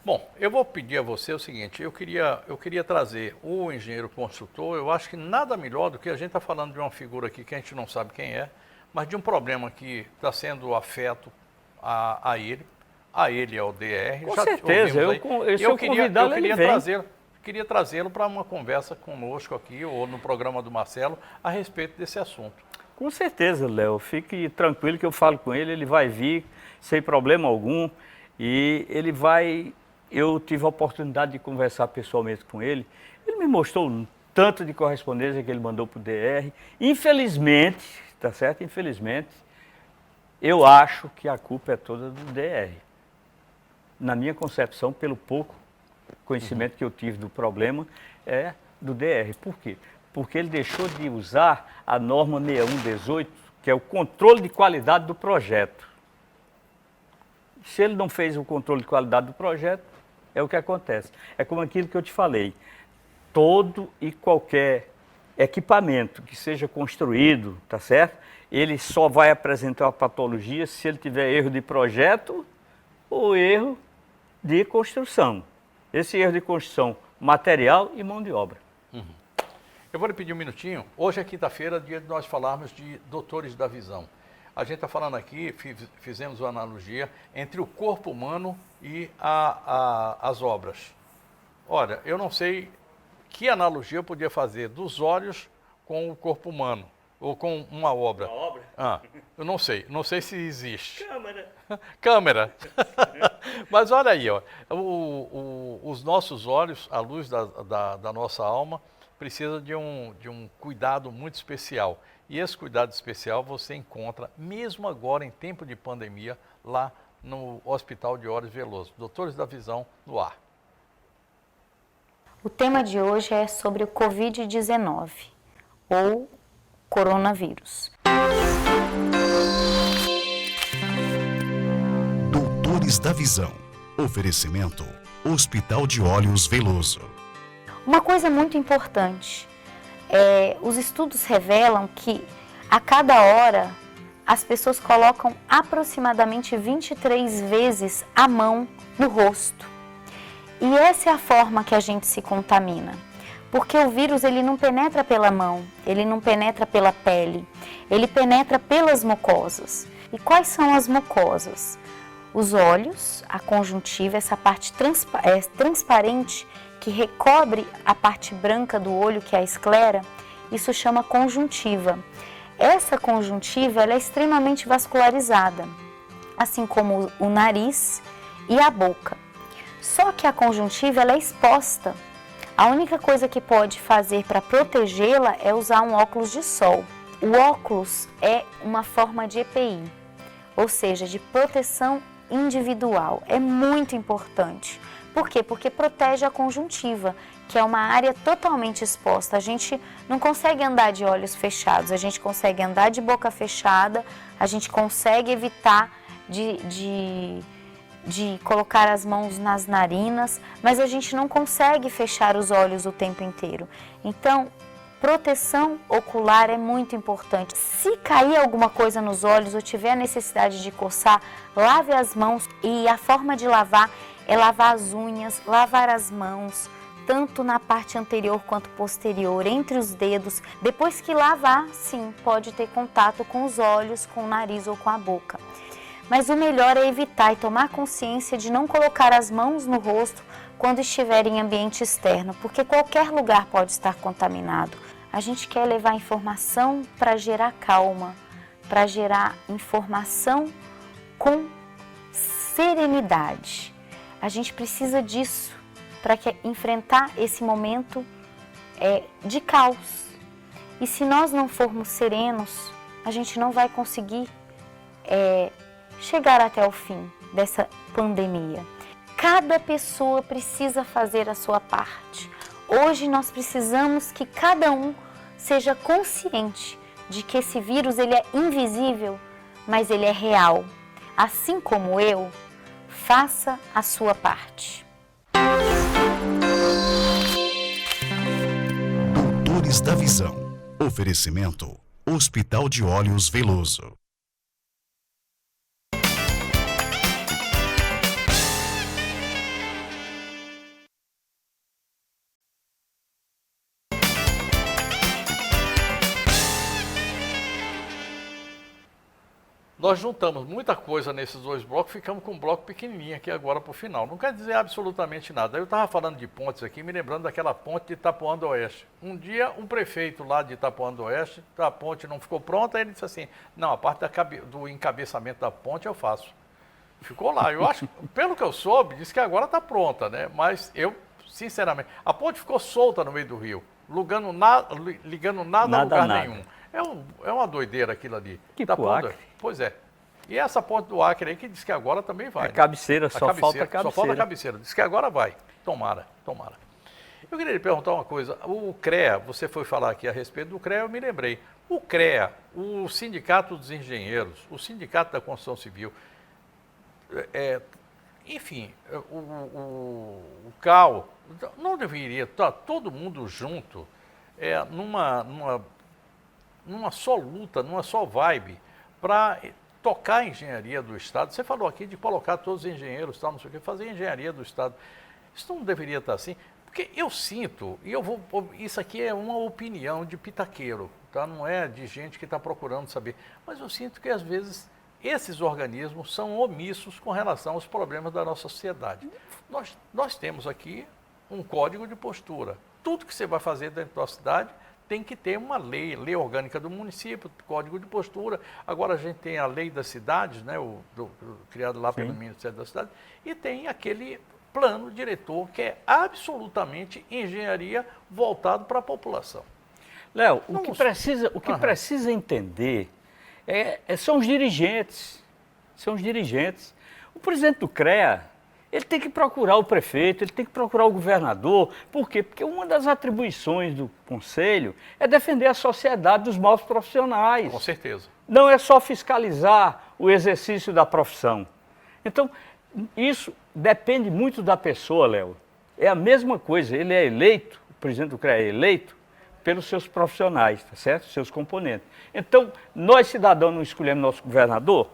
Bom, eu vou pedir a você o seguinte, eu queria trazer o engenheiro construtor, eu acho que nada melhor do que a gente está falando de uma figura aqui que a gente não sabe quem é, mas de um problema que está sendo afeto a ele e ao DR. Com certeza, se eu convidá-lo, ele vem. Queria trazê-lo para uma conversa conosco aqui, ou no programa do Marcelo, a respeito desse assunto. Com certeza, Léo. Fique tranquilo que eu falo com ele, ele vai vir sem problema algum e ele vai... Eu tive a oportunidade de conversar pessoalmente com ele. Ele me mostrou um tanto de correspondência que ele mandou para o DR. Infelizmente, tá certo? Infelizmente, eu acho que a culpa é toda do DR. Na minha concepção, pelo pouco conhecimento que eu tive do problema, é do DR. Por quê? Porque ele deixou de usar a norma 6118, que é o controle de qualidade do projeto. Se ele não fez o controle de qualidade do projeto, é o que acontece. É como aquilo que eu te falei. Todo e qualquer equipamento que seja construído, tá certo? Ele só vai apresentar uma patologia se ele tiver erro de projeto ou erro de construção. Esse erro de construção, material e mão de obra. Eu vou lhe pedir um minutinho. Hoje é quinta-feira, dia de nós falarmos de doutores da visão. A gente está falando aqui, fizemos uma analogia entre o corpo humano e as obras. Olha, eu não sei que analogia eu podia fazer dos olhos com o corpo humano, ou com uma obra? Uma obra? Eu não sei se existe. Câmera. Câmera. Mas olha aí, ó, os nossos olhos, a luz da nossa alma, precisa de um cuidado muito especial. E esse cuidado especial você encontra, mesmo agora em tempo de pandemia, lá no Hospital de Olhos Veloso. Doutores da Visão no ar. O tema de hoje é sobre o Covid-19, ou coronavírus. Doutores da Visão. Oferecimento: Hospital de Olhos Veloso. Uma coisa muito importante, os estudos revelam que a cada hora as pessoas colocam aproximadamente 23 vezes a mão no rosto. E essa é a forma que a gente se contamina. Porque o vírus ele não penetra pela mão, ele não penetra pela pele, ele penetra pelas mucosas. E quais são as mucosas? Os olhos, a conjuntiva, essa parte transparente que recobre a parte branca do olho, que é a esclera, isso chama conjuntiva. Essa conjuntiva ela é extremamente vascularizada, assim como o nariz e a boca. Só que a conjuntiva ela é exposta. A única coisa que pode fazer para protegê-la é usar um óculos de sol. O óculos é uma forma de EPI, ou seja, de proteção individual. É muito importante. Por quê? Porque protege a conjuntiva, que é uma área totalmente exposta. A gente não consegue andar de olhos fechados, a gente consegue andar de boca fechada, a gente consegue evitar de colocar as mãos nas narinas, mas a gente não consegue fechar os olhos o tempo inteiro. Então, proteção ocular é muito importante. Se cair alguma coisa nos olhos ou tiver a necessidade de coçar, lave as mãos, e a forma de lavar é lavar as unhas, lavar as mãos, tanto na parte anterior quanto posterior, entre os dedos. Depois que lavar, sim, pode ter contato com os olhos, com o nariz ou com a boca. Mas o melhor é evitar e tomar consciência de não colocar as mãos no rosto quando estiver em ambiente externo, porque qualquer lugar pode estar contaminado. A gente quer levar informação para gerar calma, para gerar informação com serenidade. A gente precisa disso para enfrentar esse momento de caos. E se nós não formos serenos, a gente não vai conseguir chegar até o fim dessa pandemia. Cada pessoa precisa fazer a sua parte. Hoje nós precisamos que cada um seja consciente de que esse vírus ele é invisível, mas ele é real. Assim como eu, faça a sua parte. Doutores da Visão. Oferecimento: Hospital de Olhos Veloso. Nós juntamos muita coisa nesses dois blocos, ficamos com um bloco pequenininho aqui agora para o final. Não quer dizer absolutamente nada. Eu estava falando de pontes aqui, me lembrando daquela ponte de Itapuã do Oeste. Um dia, um prefeito lá de Itapuã do Oeste, a ponte não ficou pronta, ele disse assim, não, a parte do encabeçamento da ponte eu faço. Ficou lá. Eu acho, pelo que eu soube, disse que agora está pronta, né? Mas eu, sinceramente, a ponte ficou solta no meio do rio, ligando nada a lugar nenhum. É uma doideira aquilo ali. Tipo Acre. Pois é. E essa ponte do Acre aí que diz que agora também vai. Cabeceira, só falta a cabeceira. Só falta a cabeceira. Diz que agora vai. Tomara. Eu queria lhe perguntar uma coisa. O CREA, você foi falar aqui a respeito do CREA, eu me lembrei. O CREA, o Sindicato dos Engenheiros, o Sindicato da Construção Civil, enfim, o CAL, não deveria estar todo mundo junto numa só luta, numa só vibe, para tocar a engenharia do Estado. Você falou aqui de colocar todos os engenheiros, tal, não sei o que, fazer engenharia do Estado. Isso não deveria estar assim? Porque eu sinto, isso aqui é uma opinião de pitaqueiro, tá? Não é de gente que está procurando saber, mas eu sinto que às vezes esses organismos são omissos com relação aos problemas da nossa sociedade. Nós temos aqui um código de postura. tudo que você vai fazer dentro da cidade tem que ter uma lei orgânica do município, código de postura. Agora a gente tem a lei das cidades, né, criado lá pelo Ministério da Cidade, e tem aquele plano diretor que é absolutamente engenharia voltado para a população. Léo, o que precisa entender são os dirigentes. São os dirigentes. O presidente do CREA, ele tem que procurar o prefeito, ele tem que procurar o governador. Por quê? Porque uma das atribuições do Conselho é defender a sociedade dos maus profissionais. Com certeza. Não é só fiscalizar o exercício da profissão. Então, isso depende muito da pessoa, Léo. É a mesma coisa, ele é eleito, o presidente do CREA é eleito pelos seus profissionais, tá certo? Seus componentes. Então, nós cidadãos não escolhemos nosso governador?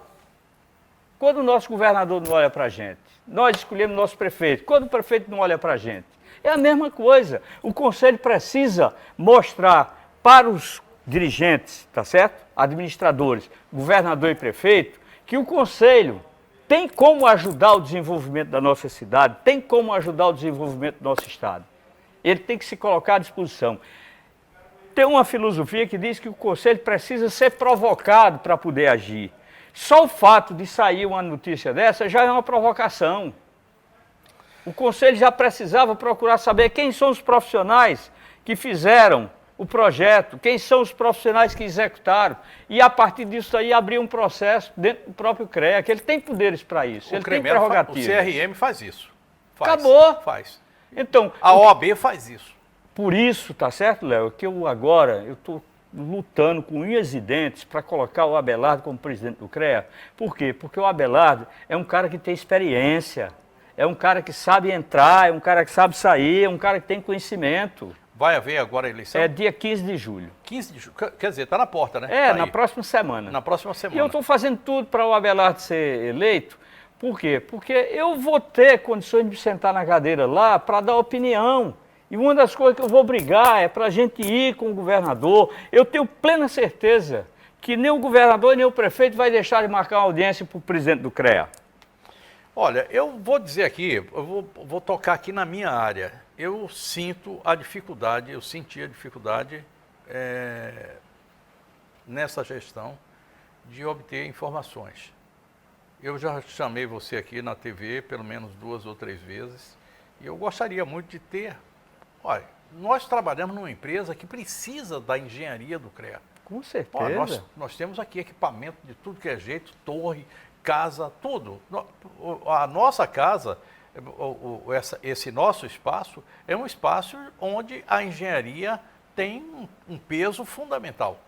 Quando o nosso governador não olha para a gente, nós escolhemos nosso prefeito. Quando o prefeito não olha para a gente, é a mesma coisa. O Conselho precisa mostrar para os dirigentes, tá certo? Administradores, governador e prefeito, que o Conselho tem como ajudar o desenvolvimento da nossa cidade, tem como ajudar o desenvolvimento do nosso estado. Ele tem que se colocar à disposição. Tem uma filosofia que diz que o Conselho precisa ser provocado para poder agir. Só o fato de sair uma notícia dessa já é uma provocação. O Conselho já precisava procurar saber quem são os profissionais que fizeram o projeto, quem são os profissionais que executaram, e a partir disso aí abrir um processo dentro do próprio CREA, que ele tem poderes para isso, ele tem prerrogativas. O CRM faz isso. Acabou. Faz. Então, a OAB faz isso. Por isso, tá certo, Léo, que eu estou lutando com unhas e dentes para colocar o Abelardo como presidente do CREA. Por quê? Porque o Abelardo é um cara que tem experiência, é um cara que sabe entrar, é um cara que sabe sair, é um cara que tem conhecimento. Vai haver agora a eleição? É dia 15 de julho. 15 de julho, quer dizer, está na porta, né? É, tá na aí. próxima semana. Na próxima semana. E eu estou fazendo tudo para o Abelardo ser eleito. Por quê? Porque eu vou ter condições de me sentar na cadeira lá para dar opinião. E uma das coisas que eu vou brigar é para a gente ir com o governador. Eu tenho plena certeza que nem o governador nem o prefeito vai deixar de marcar uma audiência para o presidente do CREA. Olha, eu vou dizer aqui, eu vou tocar aqui na minha área. Eu sinto a dificuldade, eu senti a dificuldade nessa gestão de obter informações. Eu já chamei você aqui na TV pelo menos 2 ou 3 vezes e eu gostaria muito de ter. Olha, nós trabalhamos numa empresa que precisa da engenharia do CREA. Com certeza. Olha, nós temos aqui equipamento de tudo que é jeito, torre, casa, tudo. A nossa casa, esse nosso espaço, é um espaço onde a engenharia tem um peso fundamental.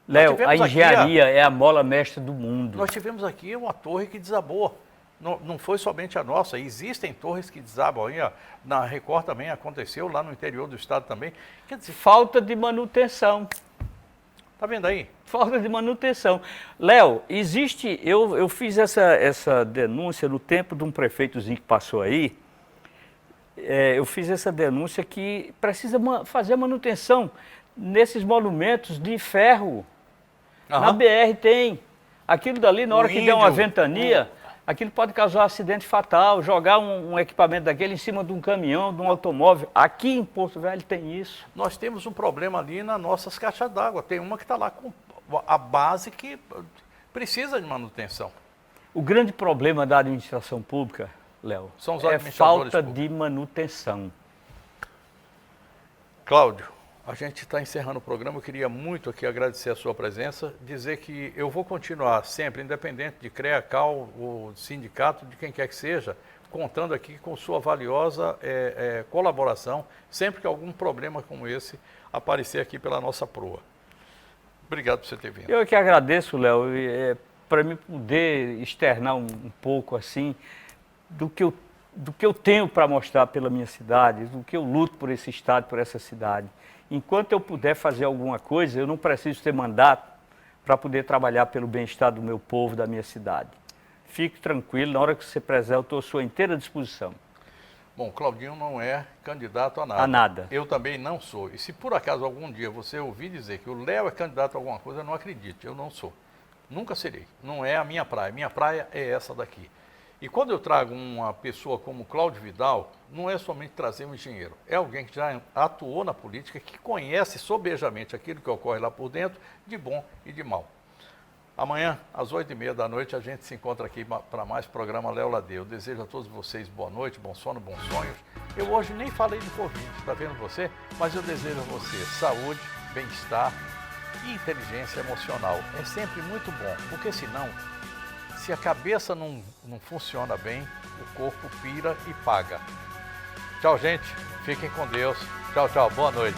Léo, a engenharia é a mola mestra do mundo. Nós tivemos aqui uma torre que desabou. Não foi somente a nossa, existem torres que desabam aí, ó. Na Record também aconteceu, lá no interior do estado também. Quer dizer, falta de manutenção. Tá vendo aí? Falta de manutenção. Léo, existe, eu fiz essa denúncia no tempo de um prefeitozinho que passou aí, eu fiz essa denúncia que precisa fazer manutenção nesses monumentos de ferro. Na BR tem. Aquilo dali, na hora que der uma ventania, aquilo pode causar um acidente fatal, jogar um equipamento daquele em cima de um caminhão, de um automóvel. Aqui em Porto Velho tem isso. Nós temos um problema ali nas nossas caixas d'água. Tem uma que está lá com a base que precisa de manutenção. O grande problema da administração pública, Léo, são os é administradores falta públicos. de manutenção. Cláudio, a gente está encerrando o programa. Eu queria muito aqui agradecer a sua presença, dizer que eu vou continuar sempre, independente de CREA, CAL, o sindicato, de quem quer que seja, contando aqui com sua valiosa colaboração, sempre que algum problema como esse aparecer aqui pela nossa proa. Obrigado por você ter vindo. Eu que agradeço, Léo, para me poder externar um pouco assim do que eu tenho para mostrar pela minha cidade, do que eu luto por esse estado, por essa cidade. Enquanto eu puder fazer alguma coisa, eu não preciso ter mandato para poder trabalhar pelo bem-estar do meu povo, da minha cidade. Fique tranquilo, na hora que você precisar, eu estou à sua inteira disposição. Bom, Claudinho não é candidato a nada. A nada. Eu também não sou. E se por acaso algum dia você ouvir dizer que o Léo é candidato a alguma coisa, não acredite, eu não sou. Nunca serei. Não é a minha praia. Minha praia é essa daqui. E quando eu trago uma pessoa como Cláudio Vidal, não é somente trazer um engenheiro, é alguém que já atuou na política, que conhece sobejamente aquilo que ocorre lá por dentro, de bom e de mal. Amanhã, às 8h30 da noite, a gente se encontra aqui para mais programa Léo Ladê. Eu desejo a todos vocês boa noite, bom sono, bons sonhos. Eu hoje nem falei de Covid, está vendo você? Mas eu desejo a você saúde, bem-estar e inteligência emocional. É sempre muito bom, porque senão, se a cabeça não funciona bem, o corpo pira e paga. Tchau, gente. Fiquem com Deus. Tchau, tchau. Boa noite.